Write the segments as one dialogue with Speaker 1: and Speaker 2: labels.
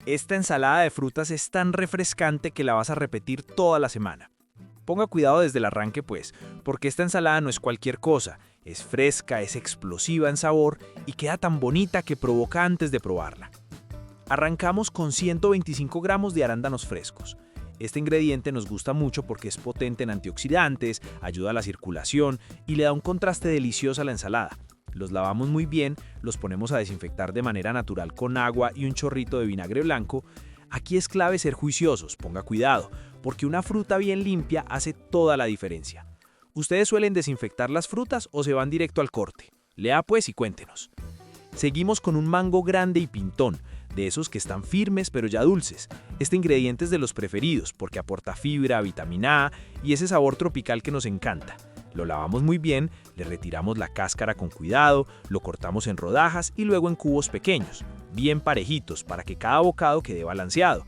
Speaker 1: Esta ensalada de frutas es tan refrescante que la vas a repetir toda la semana. Ponga cuidado desde el arranque pues, porque esta ensalada no es cualquier cosa, es fresca, es explosiva en sabor y queda tan bonita que provoca antes de probarla. Arrancamos con 125 gramos de arándanos frescos. Este ingrediente nos gusta mucho porque es potente en antioxidantes, ayuda a la circulación y le da un contraste delicioso a la ensalada. Los lavamos muy bien, los ponemos a desinfectar de manera natural con agua y un chorrito de vinagre blanco. Aquí es clave ser juiciosos, ponga cuidado, porque una fruta bien limpia hace toda la diferencia. ¿Ustedes suelen desinfectar las frutas o se van directo al corte? Lea pues y cuéntenos. Seguimos con un mango grande y pintón, de esos que están firmes pero ya dulces. Este ingrediente es de los preferidos porque aporta fibra, vitamina A y ese sabor tropical que nos encanta. Lo lavamos muy bien, le retiramos la cáscara con cuidado, lo cortamos en rodajas y luego en cubos pequeños, bien parejitos para que cada bocado quede balanceado.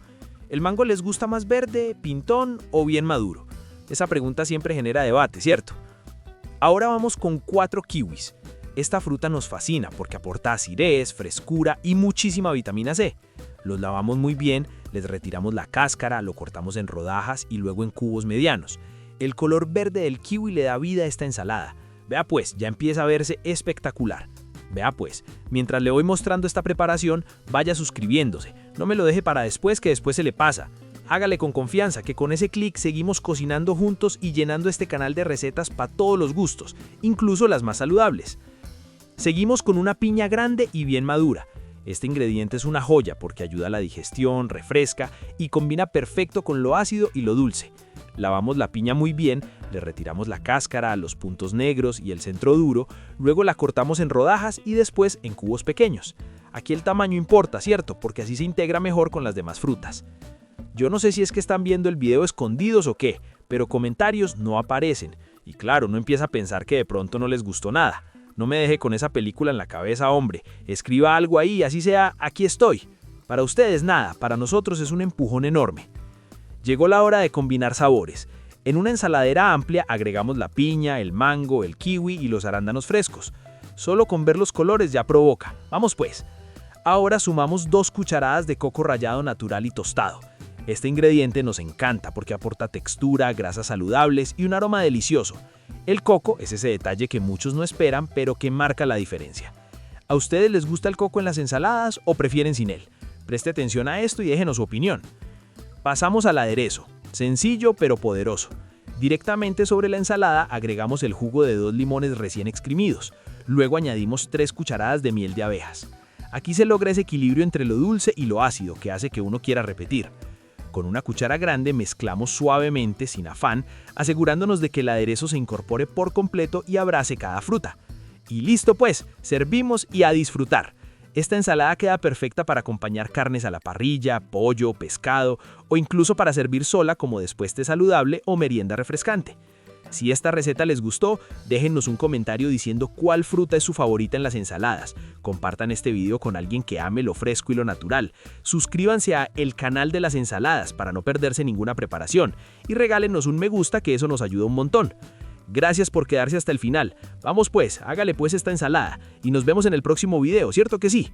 Speaker 1: ¿El mango les gusta más verde, pintón o bien maduro? Esa pregunta siempre genera debate, ¿cierto? Ahora vamos con 4 kiwis. Esta fruta nos fascina porque aporta acidez, frescura y muchísima vitamina C. Los lavamos muy bien, les retiramos la cáscara, lo cortamos en rodajas y luego en cubos medianos. El color verde del kiwi le da vida a esta ensalada. Vea pues, ya empieza a verse espectacular. Vea pues, mientras le voy mostrando esta preparación, vaya suscribiéndose. No me lo deje para después, que después se le pasa. Hágale con confianza, que con ese clic seguimos cocinando juntos y llenando este canal de recetas para todos los gustos, incluso las más saludables. Seguimos con una piña grande y bien madura. Este ingrediente es una joya porque ayuda a la digestión, refresca y combina perfecto con lo ácido y lo dulce. Lavamos la piña muy bien, le retiramos la cáscara, los puntos negros y el centro duro, luego la cortamos en rodajas y después en cubos pequeños. Aquí el tamaño importa, ¿cierto? Porque así se integra mejor con las demás frutas. Yo no sé si es que están viendo el video escondidos o qué, pero comentarios no aparecen. Y claro, no empieza a pensar que de pronto no les gustó nada. No me deje con esa película en la cabeza, hombre. Escriba algo ahí, así sea, aquí estoy. Para ustedes nada, para nosotros es un empujón enorme. Llegó la hora de combinar sabores. En una ensaladera amplia agregamos la piña, el mango, el kiwi y los arándanos frescos. Solo con ver los colores ya provoca. Vamos pues. Ahora sumamos 2 cucharadas de coco rallado natural y tostado. Este ingrediente nos encanta porque aporta textura, grasas saludables y un aroma delicioso. El coco es ese detalle que muchos no esperan, pero que marca la diferencia. ¿A ustedes les gusta el coco en las ensaladas o prefieren sin él? Preste atención a esto y déjenos su opinión. Pasamos al aderezo, sencillo pero poderoso. Directamente sobre la ensalada agregamos el jugo de 2 limones recién exprimidos. Luego añadimos 3 cucharadas de miel de abejas. Aquí se logra ese equilibrio entre lo dulce y lo ácido que hace que uno quiera repetir. Con una cuchara grande mezclamos suavemente, sin afán, asegurándonos de que el aderezo se incorpore por completo y abrace cada fruta. Y listo pues, servimos y a disfrutar. Esta ensalada queda perfecta para acompañar carnes a la parrilla, pollo, pescado o incluso para servir sola como después saludable o merienda refrescante. Si esta receta les gustó, déjennos un comentario diciendo cuál fruta es su favorita en las ensaladas. Compartan este video con alguien que ame lo fresco y lo natural. Suscríbanse a El Canal de las Ensaladas para no perderse ninguna preparación. Y regálenos un me gusta, que eso nos ayuda un montón. Gracias por quedarse hasta el final. Vamos pues, hágale pues esta ensalada. Y nos vemos en el próximo video, ¿cierto que sí?